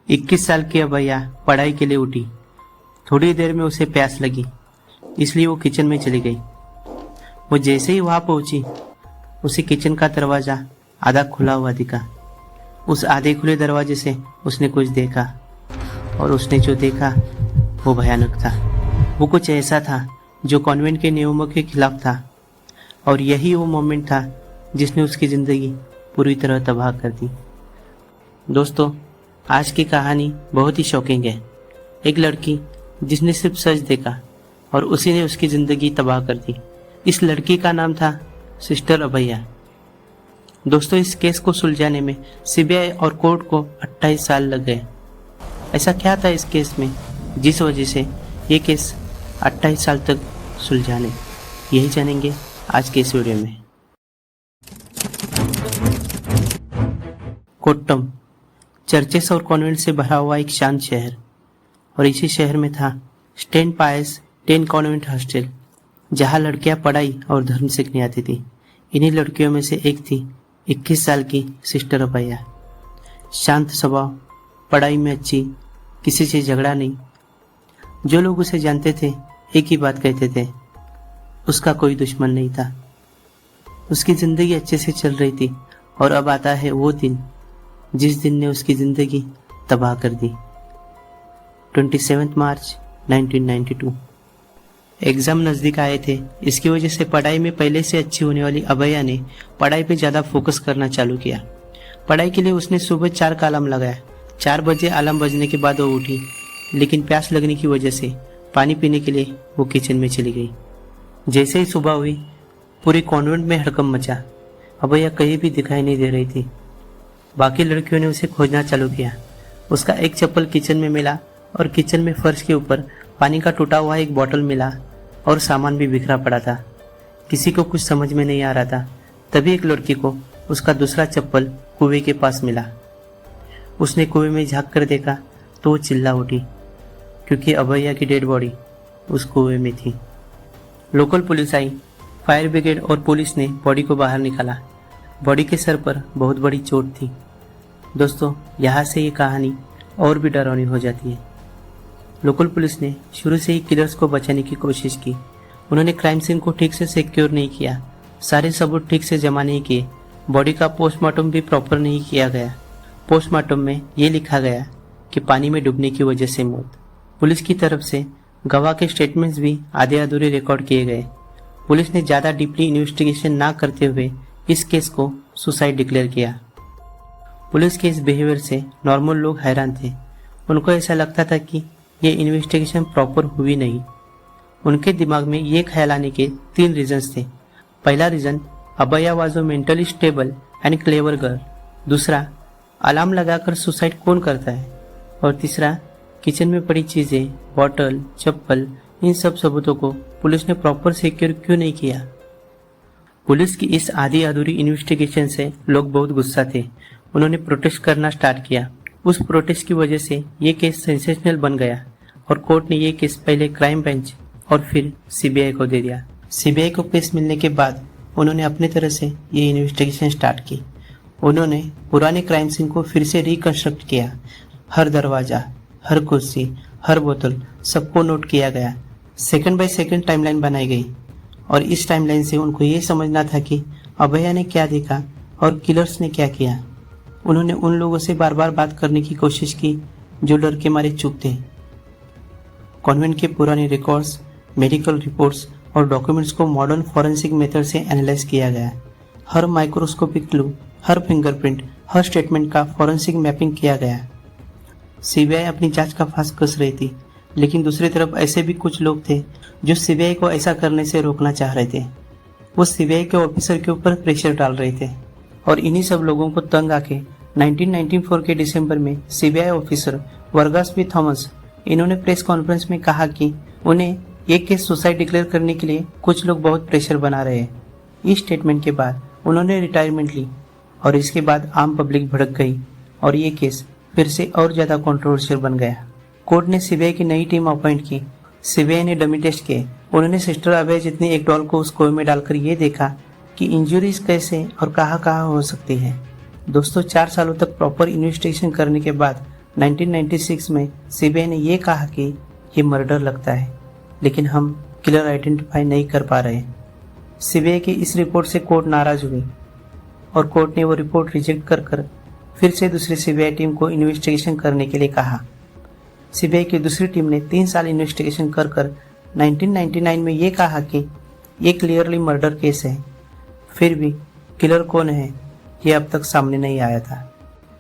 21 साल की अभया पढ़ाई के लिए उठी। थोड़ी देर में उसे प्यास लगी, इसलिए वो किचन में चली गई। वो जैसे ही वहां पहुंची, उसे किचन का दरवाजा आधा खुला हुआ दिखा। उस आधे खुले दरवाजे से उसने कुछ देखा, और उसने जो देखा वो भयानक था। वो कुछ ऐसा था जो कॉन्वेंट के नियमों के खिलाफ था, और यही वो मोमेंट था जिसने उसकी ज़िंदगी पूरी तरह तबाह कर दी। दोस्तों, आज की कहानी बहुत ही शॉकिंग है। एक लड़की जिसने सिर्फ सच देखा और उसी ने उसकी ज़िंदगी तबाह कर दी। इस लड़की का नाम था सिस्टर अभया। दोस्तों, इस केस को सुलझाने में सीबीआई और कोर्ट को 28 साल लग गए। ऐसा क्या था इस केस में जिस वजह से ये केस 28 साल तक सुलझाने, यही जानेंगे आज के इस वीडियो में। कोट्टम चर्चेस और कॉन्वेंट से भरा हुआ एक शांत शहर, और इसी शहर में था सेंट पायस 10 कॉन्वेंट हॉस्टल, जहां लड़कियां पढ़ाई और धर्म सीखने आती थी। इन्हीं लड़कियों में से एक थी 21 साल की सिस्टर अभया। शांत स्वभाव, पढ़ाई में अच्छी, किसी से झगड़ा नहीं। जो लोग उसे जानते थे एक ही बात कहते थे, उसका कोई दुश्मन नहीं था। उसकी ज़िंदगी अच्छे से चल रही थी, और अब आता है वो दिन जिस दिन ने उसकी ज़िंदगी तबाह कर दी। 27 मार्च 1992। एग्ज़ाम नज़दीक आए थे। इसकी वजह से पढ़ाई में पहले से अच्छी होने वाली अभया ने पढ़ाई पे ज़्यादा फोकस करना चालू किया। पढ़ाई के लिए उसने सुबह 4 का अलार्म लगाया। 4 बजे अलार्म बजने के बाद वो उठी, लेकिन प्यास लगने की वजह से पानी पीने के लिए वो किचन में चली गई। जैसे ही सुबह हुई, पूरी कॉन्वेंट में हड़कंप मचा। अभया कहीं भी दिखाई नहीं दे रही थी। बाकी लड़कियों ने उसे खोजना चालू किया। उसका एक चप्पल किचन में मिला, और किचन में फर्श के ऊपर पानी का टूटा हुआ एक बोतल मिला, और सामान भी बिखरा पड़ा था। किसी को कुछ समझ में नहीं आ रहा था। तभी एक लड़की को उसका दूसरा चप्पल कुएं के पास मिला। उसने कुएं में झांक कर देखा तो वो चिल्ला उठी, क्योंकि अभया की डेड बॉडी उस कुएं में थी। लोकल पुलिस आई। फायर ब्रिगेड और पुलिस ने बॉडी को बाहर निकाला। बॉडी के सर पर बहुत बड़ी चोट थी। दोस्तों, यहाँ से ये कहानी और भी डरावनी हो जाती है। लोकल पुलिस ने शुरू से ही किलर्स को बचाने की कोशिश की। उन्होंने क्राइम सीन को ठीक से सिक्योर नहीं किया, सारे सबूत ठीक से जमा नहीं किए, बॉडी का पोस्टमार्टम भी प्रॉपर नहीं किया गया। पोस्टमार्टम में ये लिखा गया कि पानी में डूबने की वजह से मौत। पुलिस की तरफ से गवाह के स्टेटमेंट्स भी आधे अधूरे रिकॉर्ड किए गए। पुलिस ने ज़्यादा डीपली इन्वेस्टिगेशन ना करते हुए इस केस को सुसाइड डिक्लेयर किया। पुलिस के इस बिहेवियर से नॉर्मल लोग हैरान थे। उनको ऐसा लगता था कि ये इन्वेस्टिगेशन प्रॉपर हुई नहीं। उनके दिमाग में ये ख्याल आने के 3 रीजंस थे। पहला reason, Abhaya was a mentally stable and clever girl. दूसरा, अलार्म लगाकर सुसाइड कौन करता है। और तीसरा, किचन में पड़ी चीज़ें, बॉटल, चप्पल, इन सब सबूतों को पुलिस ने प्रॉपर सिक्योर क्यों नहीं किया। पुलिस की इस आधी अधूरी इन्वेस्टिगेशन से लोग बहुत गुस्सा थे। उन्होंने प्रोटेस्ट करना स्टार्ट किया। उस प्रोटेस्ट की वजह से ये केस सेंसेशनल बन गया, और कोर्ट ने ये केस पहले क्राइम बेंच और फिर सीबीआई को दे दिया। सीबीआई को केस मिलने के बाद उन्होंने अपने तरह से ये इन्वेस्टिगेशन स्टार्ट की। उन्होंने पुराने क्राइम सीन को फिर से रिकंस्ट्रक्ट किया। हर दरवाज़ा, हर कुर्सी, हर बोतल, सबको नोट किया गया। सेकंड बाय सेकंड टाइमलाइन बनाई गई, और इस टाइमलाइन से उनको ये समझना था कि अभया ने क्या देखा और किलर्स ने क्या किया। उन्होंने उन लोगों से बार बार बात करने की कोशिश की जो डर के मारे चुप थे। कॉन्वेंट के पुराने रिकॉर्ड्स, मेडिकल रिपोर्ट्स और डॉक्यूमेंट्स को मॉडर्न फॉरेंसिक मेथड से एनालाइज किया गया। हर माइक्रोस्कोपिक क्लू, हर फिंगरप्रिंट, हर स्टेटमेंट का फॉरेंसिक मैपिंग किया गया। सीबीआई अपनी जांच का फांस कस रही थी, लेकिन दूसरी तरफ ऐसे भी कुछ लोग थे जो सीबीआई को ऐसा करने से रोकना चाह रहे थे। वो सीबीआई के ऑफिसर के ऊपर प्रेशर डाल रहे थे, और इन्हीं सब लोगों को तंग आके 1994 के दिसंबर में CBI officer Vargas P Thomas, इन्होंने प्रेस कॉन्फ्रेंस में कहा कि उन्हें एक केस सुसाइड डिक्लेयर करने के लिए कुछ लोग बहुत प्रेशर बना रहे हैं। इस स्टेटमेंट के बाद उन्होंने रिटायरमेंट ली, और इसके बाद आम पब्लिक भड़क गई, और ये केस फिर से और ज़्यादा कंट्रोवर्शियल बन गया। कोर्ट ने सीबीआई की नई टीम अपॉइंट की। सीबीआई ने डमी टेस्ट किए। उन्होंने सिस्टर अभया जितनी एक डॉल को उस कुएं में डालकर ये देखा कि इंजरीज कैसे और कहाँ कहाँ हो सकती है। दोस्तों, 4 सालों तक प्रॉपर इन्वेस्टिगेशन करने के बाद 1996 में सीबीआई ने यह कहा कि ये मर्डर लगता है, लेकिन हम किलर आइडेंटिफाई नहीं कर पा रहे। सीबीआई की इस रिपोर्ट से कोर्ट नाराज हुई और कोर्ट ने वो रिपोर्ट रिजेक्ट कर फिर से दूसरी सीबीआई टीम को इन्वेस्टिगेशन करने के लिए कहा। सीबीआई की दूसरी टीम ने 3 साल इन्वेस्टिगेशन कर 1999 में ये कहा कि ये क्लियरली मर्डर केस है। फिर भी किलर कौन है ये अब तक सामने नहीं आया था।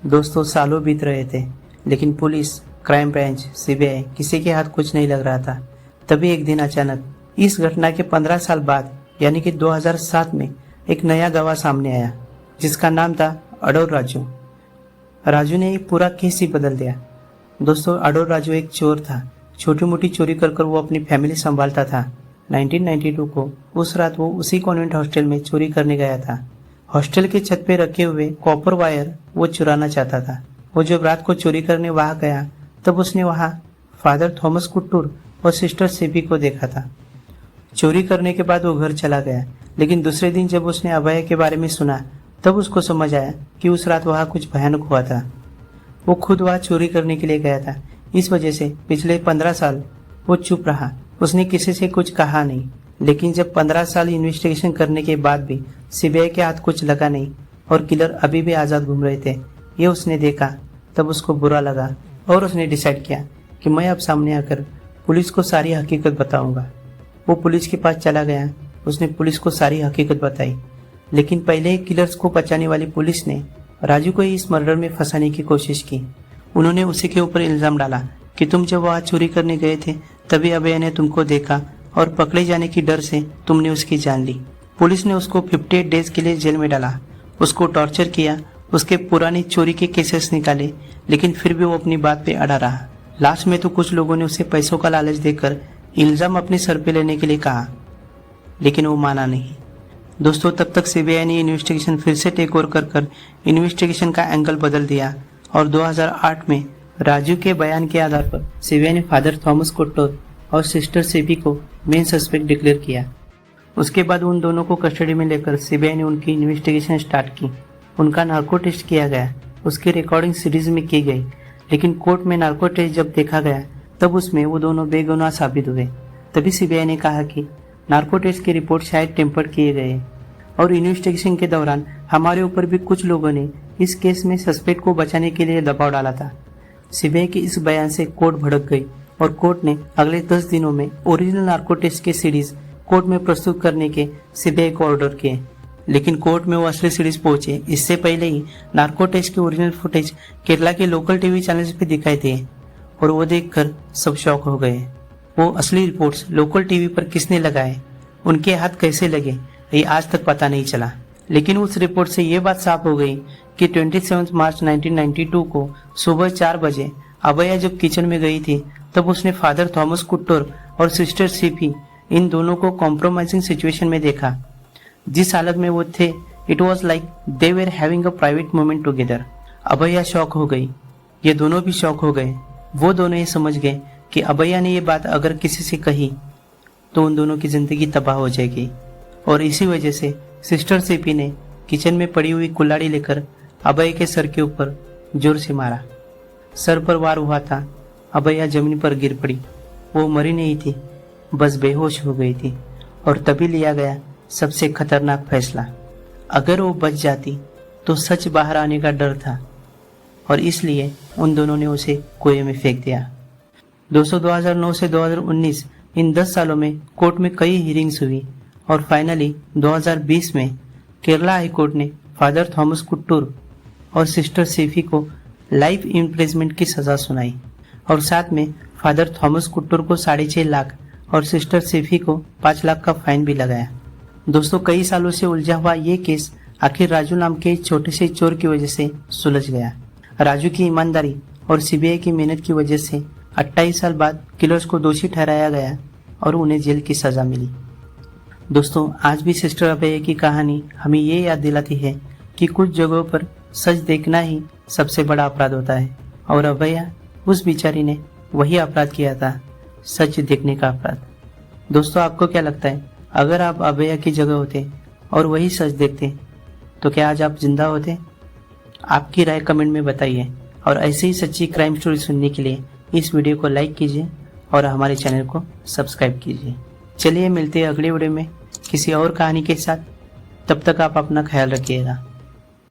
दोस्तों, सालों बीत रहे थे, लेकिन पुलिस, क्राइम ब्रांच, सीबीआई किसी के हाथ कुछ नहीं लग रहा था। तभी एक दिन अचानक इस घटना के 15 साल बाद यानी कि 2007 में एक नया गवाह सामने आया, जिसका नाम था अडोर राजू। राजू ने ये पूरा केस ही बदल दिया। दोस्तों, अडोर राजू एक चोर था। छोटी मोटी चोरी कर वो अपनी फैमिली संभालता था। 1992 को उस रात वो उसी कॉन्वेंट हॉस्टल में चोरी करने गया था। हॉस्टल के छत पे रखे हुए कॉपर वायर वो चुराना चाहता था। वो जब रात को चोरी करने वहां गया तब उसने वहां फादर थॉमस कुट्टूर और सिस्टर सीपी को देखा था। चोरी करने के बाद वो घर चला गया, लेकिन दूसरे दिन जब उसने अभय के बारे में सुना तब उसको समझ आया कि उस रात वहां कुछ भयानक हुआ था। वो खुद वहां चोरी करने के लिए गया था। इस वजह से पिछले 15 साल वो चुप रहा। उसने किसी से कुछ कहा नहीं। लेकिन जब 15 साल इन्वेस्टिगेशन करने के बाद भी सीबीआई के हाथ कुछ लगा नहीं और किलर अभी भी आज़ाद घूम रहे थे, ये उसने देखा तब उसको बुरा लगा और उसने डिसाइड किया कि मैं अब सामने आकर पुलिस को सारी हकीकत बताऊंगा। वो पुलिस के पास चला गया। उसने पुलिस को सारी हकीकत बताई, लेकिन पहले ही किलर्स को बचाने वाली पुलिस ने राजू को इस मर्डर में फंसाने की कोशिश की। उन्होंने उसी के ऊपर इल्जाम डाला कि तुम जब वहां चोरी करने गए थे तभी अभय ने तुमको देखा और पकड़े जाने की डर से तुमने उसकी जान ली। पुलिस ने उसको 58 डेज के लिए जेल में डाला, उसको टॉर्चर किया, उसके पुरानी चोरी के केसेस निकाले, लेकिन फिर भी वो अपनी बात पे अड़ा रहा। लास्ट में तो कुछ लोगों ने उसे पैसों का लालच देकर इल्जाम अपने सर पे लेने के लिए कहा, लेकिन वो माना नहीं। दोस्तों, तब तक सीबीआई ने इन्वेस्टिगेशन फिर से टेक ओवर कर इन्वेस्टिगेशन का एंगल बदल दिया और 2008 में राजू के बयान के आधार पर सीबीआई ने फादर थॉमस कुट्टूर और सिस्टर सीपी को मेन सस्पेक्ट डिक्लेयर किया। उसके बाद उन दोनों को कस्टडी में लेकर सीबीआई ने उनकी इन्वेस्टिगेशन स्टार्ट की। उनका नार्को टेस्ट किया गया, उसकी रिकॉर्डिंग सीरीज में की गई, लेकिन कोर्ट में नार्को टेस्ट जब देखा गया तब उसमें वो दोनों बेगुनाह साबित हुए। तभी सीबीआई ने कहा कि नार्को टेस्ट की रिपोर्ट शायद टेम्पर किए गए और इन्वेस्टिगेशन के दौरान हमारे ऊपर भी कुछ लोगों ने इस केस में सस्पेक्ट को बचाने के लिए दबाव डाला था। सीबीआई के इस बयान से कोर्ट भड़क गई और कोर्ट ने अगले 10 दिनों में ओरिजिनल नार्को टेस्ट के सीरीज कोर्ट में प्रस्तुत करने के सीबीआई को ऑर्डर किए। लेकिन कोर्ट में वो असली सीरीज पहुंचे इससे पहले ही नार्को टेस्ट के ओरिजिनल फुटेज केरला के लोकल टीवी चैनल्स पे दिखाई दिए और वो देखकर सब शॉक हो गए। वो असली रिपोर्ट्स लोकल टीवी पर किसने लगाए, उनके हाथ कैसे लगे, ये आज तक पता नहीं चला। लेकिन उस रिपोर्ट से ये बात साफ हो गई कि 27 मार्च 1992 को सुबह 4 बजे अभया जब किचन में गई थी तब उसने फादर थॉमस कुट्टूर और सिस्टर सीपी इन दोनों को कॉम्प्रोमाइजिंग सिचुएशन में देखा। जिस हालत में वो थे, it was like they were having a private moment together. Abhaya shock हो गई, ये दोनों भी शॉक हो गए। वो दोनों ये समझ गए कि अभया ने ये बात अगर किसी से कही तो उन दोनों की जिंदगी तबाह हो जाएगी और इसी वजह से सिस्टर सीपी ने किचन में पड़ी हुई कुल्हाड़ी लेकर अभय के सर के ऊपर जोर से मारा। सर पर वार हुआ था। अभया जमीन पर गिर पड़ी। वो मरी नहीं थी, बस बेहोश हो गई थी और तभी लिया गया सबसे खतरनाक फैसला। अगर वो बच जाती तो सच बाहर आने का डर था और इसलिए उन दोनों ने उसे कुएं में फेंक दिया। दोस्तों, 2009 से 2019 इन 10 सालों में कोर्ट में कई हियरिंग्स हुई और फाइनली 2020 में केरला हाई कोर्ट ने फादर थॉमस कुट्टूर और सिस्टर सीफी को लाइफ इम्प्रिजमेंट की सजा सुनाई और साथ में फादर थॉमस कुट्टूर को 6.5 लाख और सिस्टर सीफी को 5 लाख का फाइन भी लगाया। दोस्तों, कई सालों से उलझा हुआ ये केस आखिर राजू नाम के छोटे से चोर की वजह से सुलझ गया। राजू की ईमानदारी और सीबीआई की मेहनत की वजह से 28 साल बाद किलर्स को दोषी ठहराया गया और उन्हें जेल की सजा मिली। दोस्तों, आज भी सिस्टर अभया की कहानी हमें ये याद दिलाती है कि कुछ जगहों पर सच देखना ही सबसे बड़ा अपराध होता है और अभया उस बेचारी ने वही अपराध किया था, सच देखने का अपराध। दोस्तों, आपको क्या लगता है, अगर आप अभया की जगह होते और वही सच देखते तो क्या आज आप जिंदा होते? आपकी राय कमेंट में बताइए और ऐसे ही सच्ची क्राइम स्टोरी सुनने के लिए इस वीडियो को लाइक कीजिए और हमारे चैनल को सब्सक्राइब कीजिए। चलिए मिलते हैं अगले वीडियो में किसी और कहानी के साथ। तब तक आप अपना ख्याल रखिएगा।